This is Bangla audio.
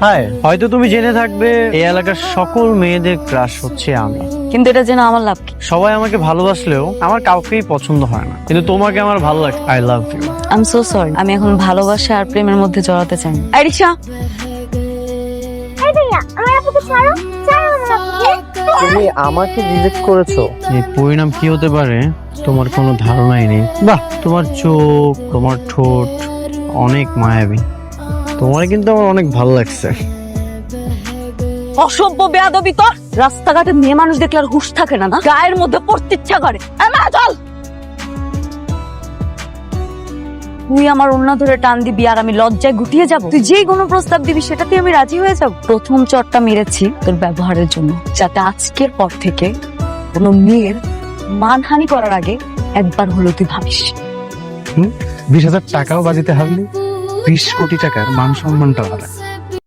হাই, হয়তো তুমি জেনে থাকবে এই এলাকার সকল মেয়েদের ক্রাশ হচ্ছে আমি। কিন্তু এটা জেনে আমার লাভ কি? সবাই আমাকে ভালোবাসলেও আমার কাউকেই পছন্দ হয় না, কিন্তু তোমাকে আমার ভালো লাগে। I love you. I am so sorry, আমি এখন ভালোবাসা আর প্রেমের মধ্যে জড়াতে চাই না। এই রিক্সা, এই ভাইয়া আমার আপুকে ছাড়ো, ছাড়ো আমার আপুকে। তুমি আমাকে রিজেক্ট করেছো, এই পরিণাম কি হতে পারে তোমার কোনো ধারণাই নেই। বাহ, তোমার চোখ, তোমার ঠোঁট অনেক মায়াবী। তোমার কিন্তু আমার অনেক ভালো লাগছে। অসভ্য বেয়াদবি তোর। রাস্তাঘাটে মেয়ে মানুষ দেখলে আর হুঁশ থাকে না, না গায়ের মধ্যে পড়তে ইচ্ছা করে। এই মা, চল। তুই আমার ওড়না ধরে টান দিবি আর আমি লজ্জায় গুটিয়ে যাব? তুই যেই কোনো প্রস্তাব দিবি সেটাতে আমি রাজি হয়ে যাব। প্রথম চটটা মেরেছি তোর ব্যবহারের জন্য, যাতে আজকের পর থেকে কোনো মেয়ের মানহানি করার আগে একবার হলো তুই ভাবিস। 20,000 টাকাও বাজিতে হারলি, 20 কোটি টাকার মান সম্মানটা হারা।